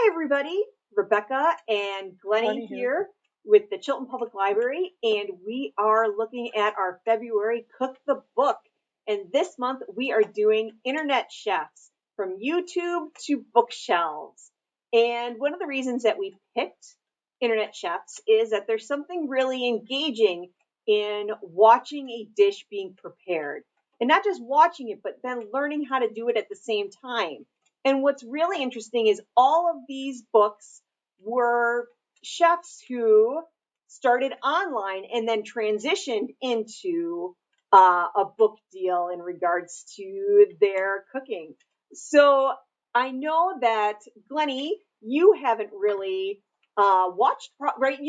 Hi, everybody. Rebecca and Glennie Glennie here. here with the Chilton Public Library, and we are looking at our February Cook the Book. And this month we are doing Internet Chefs from YouTube to bookshelves. And one of the reasons that we picked Internet Chefs is that there's something really engaging in watching a dish being prepared. And not just watching it, but then learning how to do it at the same time. And what's really interesting is all of these books were chefs who started online and then transitioned into a book deal in regards to their cooking. So I know that Glennie, you haven't really watched, right?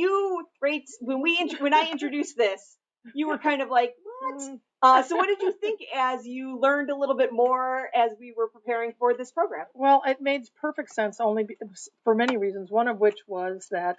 When I introduced this, you were kind of like, what? So what did you think as you learned a little bit more as we were preparing for this program? Well, it made perfect sense for many reasons. One of which was that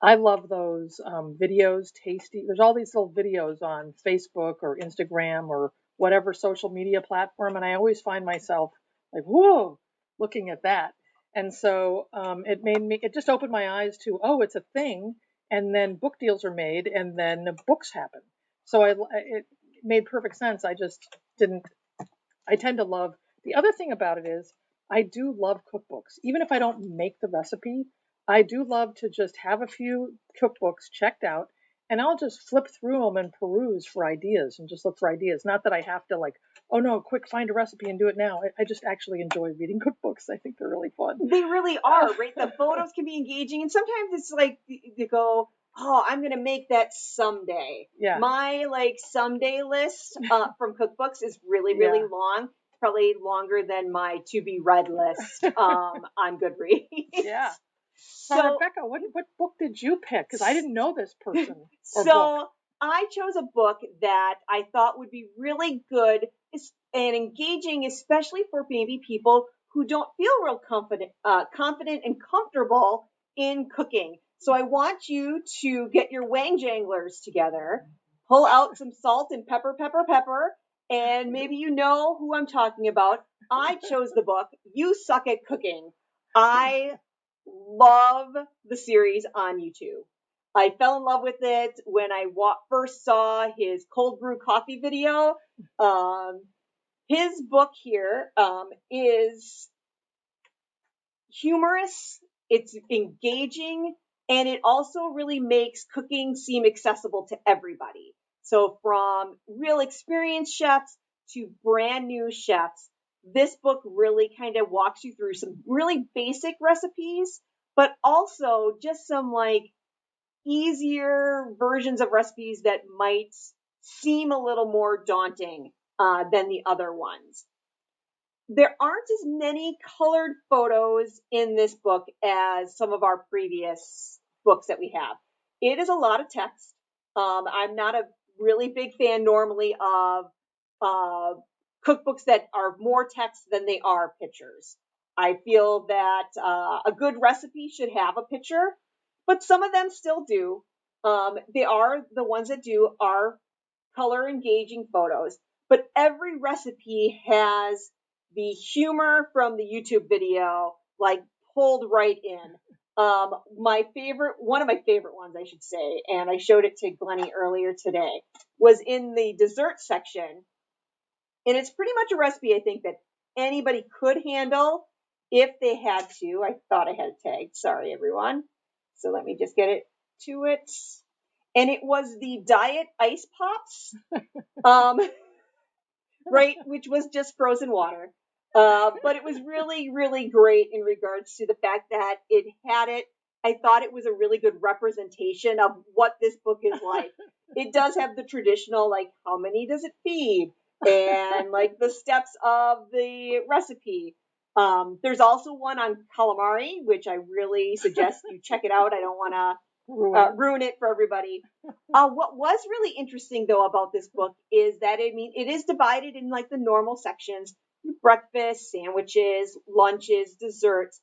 I love those videos, tasty. There's all these little videos on Facebook or Instagram or whatever social media platform, and I always find myself like, whoa, looking at that. And so it just opened my eyes to, oh, it's a thing. And then book deals are made, and then books happen. So it made perfect sense. I tend to love. The other thing about it is I do love cookbooks. Even if I don't make the recipe, I do love to just have a few cookbooks checked out, and I'll just flip through them and peruse for ideas and just look for ideas. Not that I have to, like, oh no, quick, find a recipe and do it now. I just actually enjoy reading cookbooks. I think they're really fun. They really are, right? The photos can be engaging, and sometimes it's like you go, oh, I'm going to make that someday. Yeah. My someday list from cookbooks is really, Yeah. really long, probably longer than my to be read list on Goodreads. Yeah. So, So, Rebecca, what book did you pick? Because I didn't know this person or book. so I chose a book that I thought would be really good and engaging, especially for maybe people who don't feel real confident and comfortable in cooking. So I want you to get your wang janglers together, pull out some salt and pepper, and maybe you know who I'm talking about. I chose the book, You Suck at Cooking. I love the series on YouTube. I fell in love with it when I first saw his cold brew coffee video. His book here is humorous, it's engaging, and it also really makes cooking seem accessible to everybody. So from real experienced chefs to brand new chefs, this book really kind of walks you through some really basic recipes, but also just some easier versions of recipes that might seem a little more daunting than the other ones. There aren't as many colored photos in this book as some of our previous books that we have. It is a lot of text. I'm not a really big fan normally of cookbooks that are more text than they are pictures. I feel that a good recipe should have a picture, but some of them still do. The ones that do are color engaging photos, but every recipe has the humor from the YouTube video, pulled right in. One of my favorite ones, I should say, and I showed it to Glennie earlier today, was in the dessert section. And it's pretty much a recipe I think that anybody could handle if they had to. I thought I had it tagged. Sorry, everyone. So let me just get it to it. And it was the Diet Ice Pops, right, which was just frozen water. But it was really, really great in regards to the fact that it had it. I thought it was a really good representation of what this book is like. It does have the traditional, how many does it feed? And the steps of the recipe. There's also one on calamari, which I really suggest you check it out. I don't want to ruin it for everybody. What was really interesting though about this book is that it is divided in the normal sections: breakfast, sandwiches, lunches, desserts,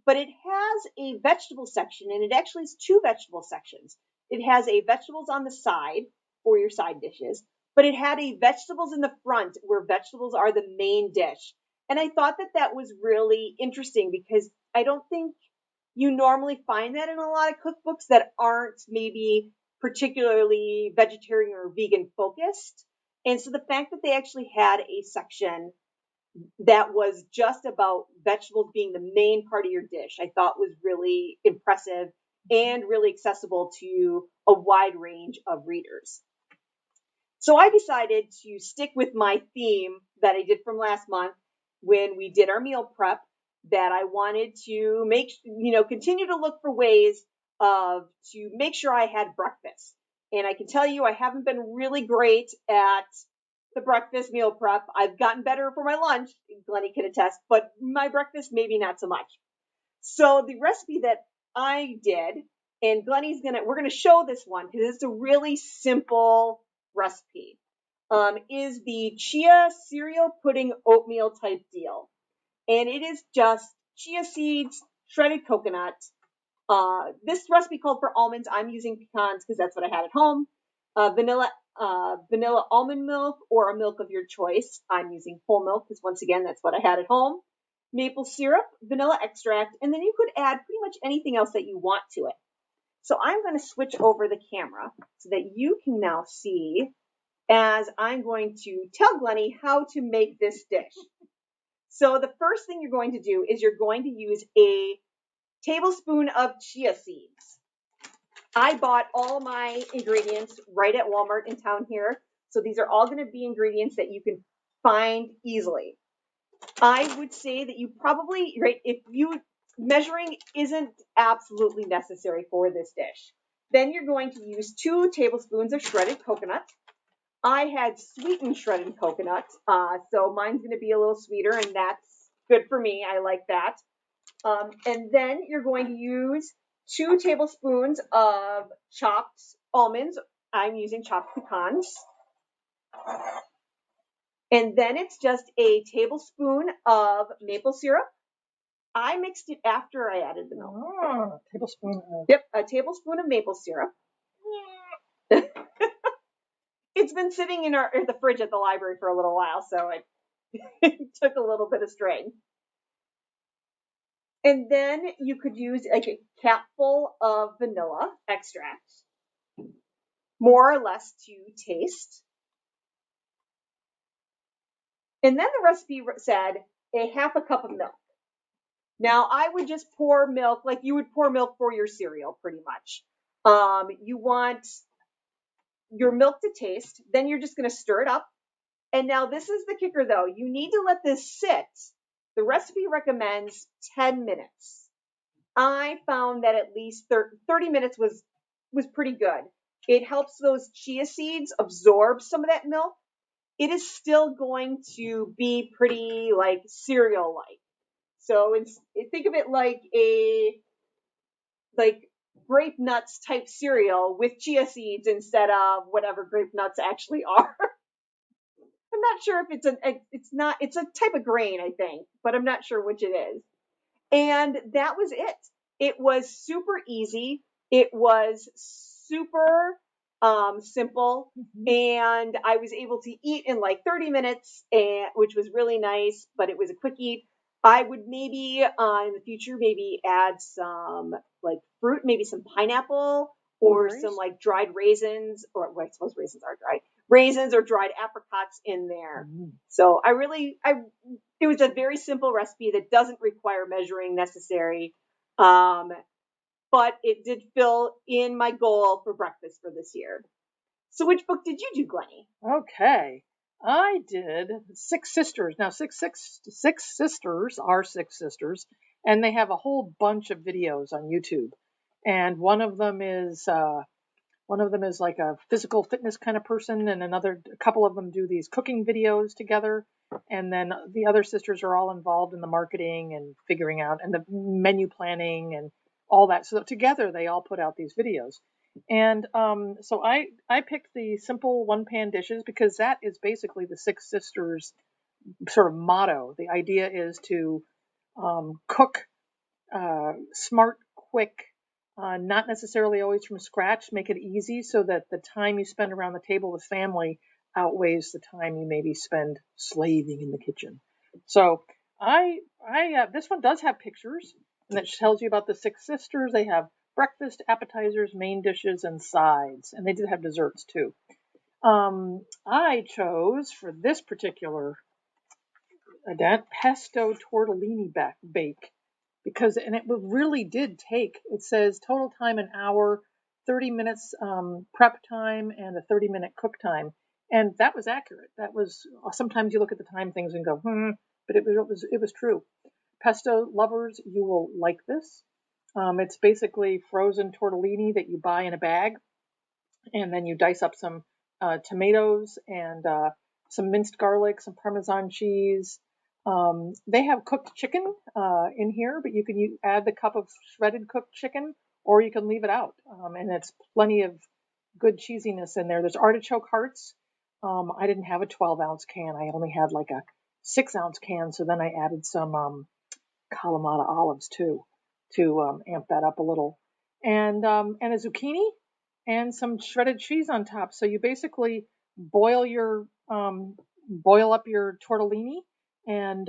but it has a vegetable section, and it actually has two vegetable sections. It has a vegetables on the side for your side dishes, but it had a vegetables in the front where vegetables are the main dish. And I thought that was really interesting because I don't think you normally find that in a lot of cookbooks that aren't maybe particularly vegetarian or vegan focused. And so the fact that they actually had a section that was just about vegetables being the main part of your dish, I thought was really impressive and really accessible to a wide range of readers. So I decided to stick with my theme that I did from last month when we did our meal prep, that I wanted to continue to look for ways to make sure I had breakfast. And I can tell you, I haven't been really great at the breakfast meal prep. I've gotten better for my lunch, Glennie can attest, but my breakfast, maybe not so much. So the recipe that I did, and we're gonna show this one because it's a really simple recipe, is the chia cereal pudding oatmeal type deal. And it is just chia seeds, shredded coconut. This recipe called for almonds. I'm using pecans because that's what I had at home. Vanilla almond milk or a milk of your choice. I'm using whole milk because once again, that's what I had at home. Maple syrup, vanilla extract, and then you could add pretty much anything else that you want to it. So I'm going to switch over the camera so that you can now see as I'm going to tell Glennie how to make this dish. So the first thing you're going to do is you're going to use a tablespoon of chia seeds. I bought all my ingredients right at Walmart in town here. So these are all going to be ingredients that you can find easily. I would say that you probably, right, measuring isn't absolutely necessary for this dish. Then you're going to use 2 tablespoons of shredded coconut. I had sweetened shredded coconut, so mine's going to be a little sweeter, and that's good for me. I like that. And then you're going to use 2 tablespoons of chopped almonds. I'm using chopped pecans. And then it's just a tablespoon of maple syrup. I mixed it after I added the milk. Oh, tablespoon of. Yep, a tablespoon of maple syrup. It's been sitting in the fridge at the library for a little while, so it took a little bit of strain. And then you could use like a capful of vanilla extract, more or less to taste. And then the recipe said a half a cup of milk. Now I would just pour milk like you would pour milk for your cereal, pretty much. You want your milk to taste, then you're just going to stir it up. And now this is the kicker though. You need to let this sit. The recipe recommends 10 minutes. I found that at least 30 minutes was pretty good. It helps those chia seeds absorb some of that milk. It is still going to be pretty like cereal-like. So think of it like grape nuts type cereal with chia seeds instead of whatever grape nuts actually are. I'm not sure if it's a type of grain, I think, but I'm not sure which it is. And that was it. It was super easy. It was super simple. Mm-hmm. And I was able to eat in like 30 minutes, which was really nice, but it was a quick eat. I would maybe in the future maybe add some like fruit, maybe some pineapple or some like dried raisins, or well, I suppose raisins are dried. Raisins or dried apricots in there. Mm. So it was a very simple recipe that doesn't require measuring necessary. But it did fill in my goal for breakfast for this year. So which book did you do, Glennie? Okay. I did Six Sisters. Now, Six Sisters are 6 sisters, and they have a whole bunch of videos on YouTube. And one of them is like a physical fitness kind of person, and a couple of them do these cooking videos together. And then the other sisters are all involved in the marketing and figuring out and the menu planning and all that. So together they all put out these videos. And so I picked the simple one-pan dishes because that is basically the Six Sisters sort of motto. The idea is to cook smart, quick, not necessarily always from scratch, make it easy so that the time you spend around the table with family outweighs the time you maybe spend slaving in the kitchen. So this one does have pictures. And it tells you about the Six Sisters. They have breakfast, appetizers, main dishes, and sides. And they did have desserts too. I chose for this particular event pesto tortellini bake because, and it really did take, it says total time an hour, 30 minutes prep time, and a 30-minute cook time. And that was accurate. That was, sometimes you look at the time things and go, but it was true. Pesto lovers, you will like this. It's basically frozen tortellini that you buy in a bag, and then you dice up some tomatoes and some minced garlic, some Parmesan cheese. They have cooked chicken in here, but you can add the cup of shredded cooked chicken, or you can leave it out. And it's plenty of good cheesiness in there. There's artichoke hearts. I didn't have a 12-ounce can. I only had like a 6-ounce can, so then I added some Kalamata olives too to amp that up a little, and a zucchini and some shredded cheese on top. So you basically boil up your tortellini and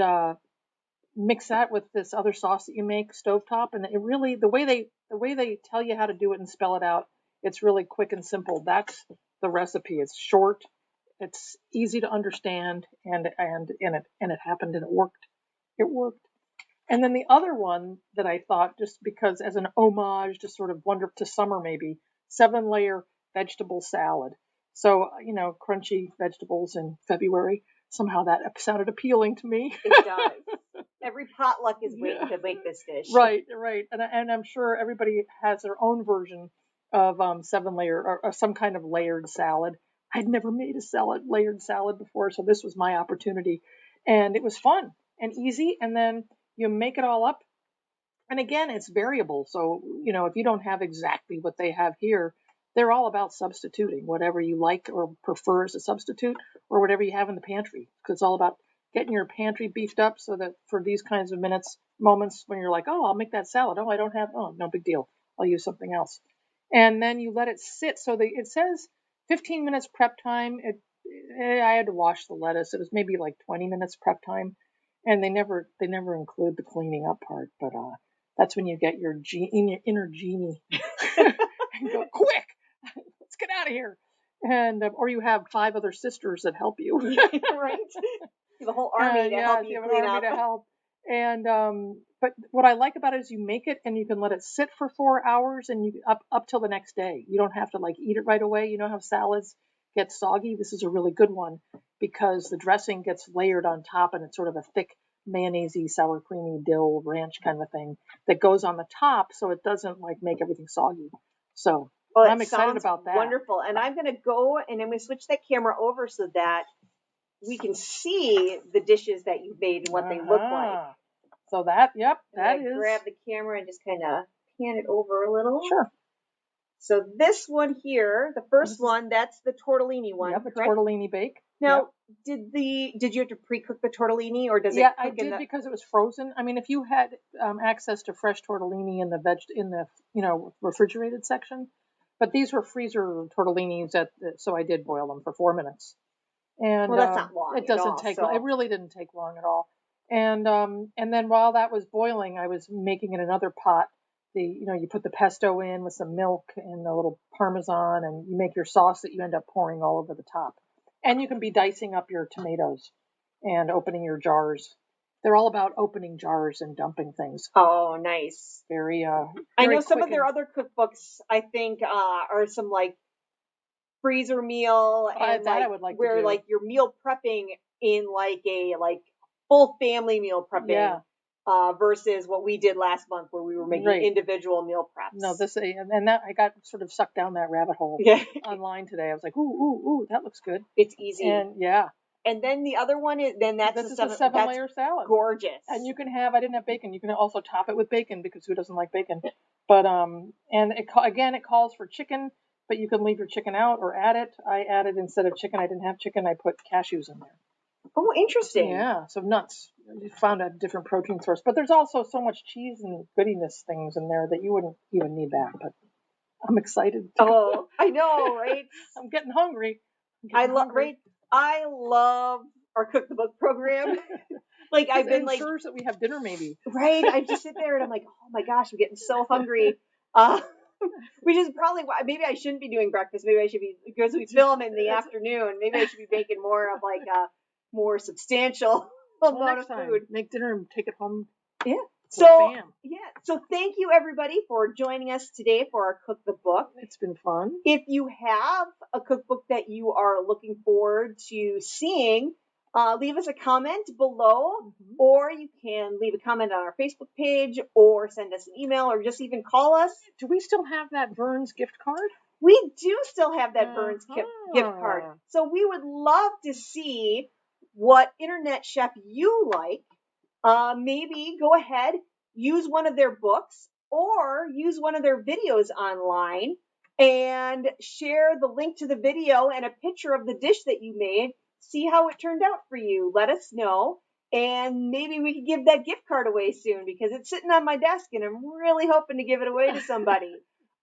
mix that with this other sauce that you make stovetop, and it really, the way they tell you how to do it and spell it out, it's really quick and simple. That's the recipe. It's short, it's easy to understand, and it happened, and it worked. It worked. And then the other one that I thought, just because as an homage to sort of wonder to summer maybe, 7-layer vegetable salad. So, crunchy vegetables in February. Somehow that sounded appealing to me. It does. Every potluck is waiting to make this dish. Right. And I'm sure everybody has their own version of 7-layer or some kind of layered salad. I'd never made a layered salad before, so this was my opportunity. And it was fun and easy. And then you make it all up. And again, it's variable. So, if you don't have exactly what they have here, they're all about substituting whatever you like or prefer as a substitute, or whatever you have in the pantry. Because it's all about getting your pantry beefed up so that for these kinds of moments when you're like, oh, I'll make that salad. Oh, I don't have, oh, no big deal. I'll use something else. And then you let it sit. So it says 15 minutes prep time. I had to wash the lettuce. It was maybe like 20 minutes prep time. And they never include the cleaning up part, but that's when you get your inner genie and go, quick, let's get out of here. And or you have 5 other sisters that help you. Right. The whole army to help you clean up. To help. And but what I like about it is you make it and you can let it sit for 4 hours and you up till the next day. You don't have to like eat it right away. You know how salads get soggy? This is a really good one because the dressing gets layered on top and it's sort of a thick mayonnaise-y, sour creamy dill ranch kind of thing that goes on the top, so it doesn't like make everything soggy. So I'm excited about that. Wonderful. And I'm going to go and I'm going to switch that camera over so that we can see the dishes that you made and what they look like. So that is. Grab the camera and just kind of pan it over a little. Sure. So this one here, the first one, that's the tortellini one. Yeah, the tortellini bake. Now, did you have to pre-cook the tortellini, or does it? Yeah, I did because it was frozen. I mean, if you had access to fresh tortellini in the refrigerated section, but these were freezer tortellinis so I did boil them for 4 minutes. And that's not long. It doesn't take. So. It really didn't take long at all. And then while that was boiling, I was making in another pot. You put the pesto in with some milk and a little Parmesan, and you make your sauce that you end up pouring all over the top. And you can be dicing up your tomatoes and opening your jars. They're all about opening jars and dumping things. Oh, nice. Very I know some of their other cookbooks, I think, are some like freezer meal and I would like where to do. Like you're meal prepping in like a full family meal prepping. Yeah. Versus what we did last month where we were making individual meal preps. No, that I got sort of sucked down that rabbit hole online today. I was like, ooh, that looks good. It's easy. And yeah. And then the other one is this is a 7-layer salad. Gorgeous. And you can I didn't have bacon. You can also top it with bacon because who doesn't like bacon? But and it calls for chicken, but you can leave your chicken out or add it. I added, instead of chicken, I didn't have chicken, I put cashews in there. Oh, interesting. Yeah, so nuts. You found a different protein source. But there's also so much cheese and goodiness things in there that you wouldn't even need that. But I'm excited. Oh, I know, right? I'm getting hungry. I love our Cook the Book program. Like I've It been like, ensures that we have dinner maybe. right. I just sit there and I'm like, oh my gosh, I'm getting so hungry. Which is probably why maybe I shouldn't be doing breakfast. Maybe I should be, because we film in the afternoon. Maybe I should be making more of like a more substantial amount Next of time, food. make dinner and take it home. Yeah. For So fam. so thank you everybody for joining us today for our Cook the Book. It's been fun. If you have a cookbook that you are looking forward to seeing, leave us a comment below, or you can leave a comment on our Facebook page, or send us an email, or just even call us. Do we still have that Vern's gift card? We do still have that Vern's gift card. So we would love to see what internet chef you like. Maybe go ahead, use one of their books or use one of their videos online and share the link to the video and a picture of the dish that you made. See how it turned out for you. Let us know. And maybe we could give that gift card away soon because it's sitting on my desk and I'm really hoping to give it away to somebody.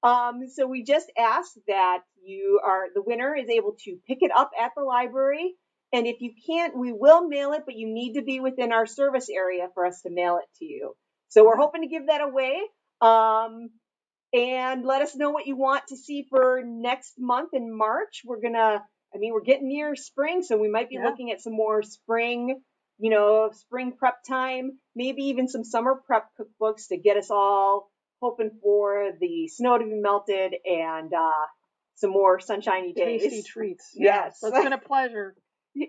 So we just ask that the winner is able to pick it up at the library. And if you can't, we will mail it, but you need to be within our service area for us to mail it to you. So we're hoping to give that away. And let us know what you want to see for next month in March. We're getting near spring, so we might be looking at some more spring prep time, maybe even some summer prep cookbooks to get us all hoping for the snow to be melted and some more sunshiny days. Tasty treats. Yes. So it's been a pleasure.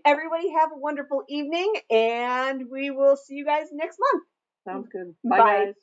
Everybody have a wonderful evening, and we will see you guys next month. Sounds good. Bye. Bye, guys.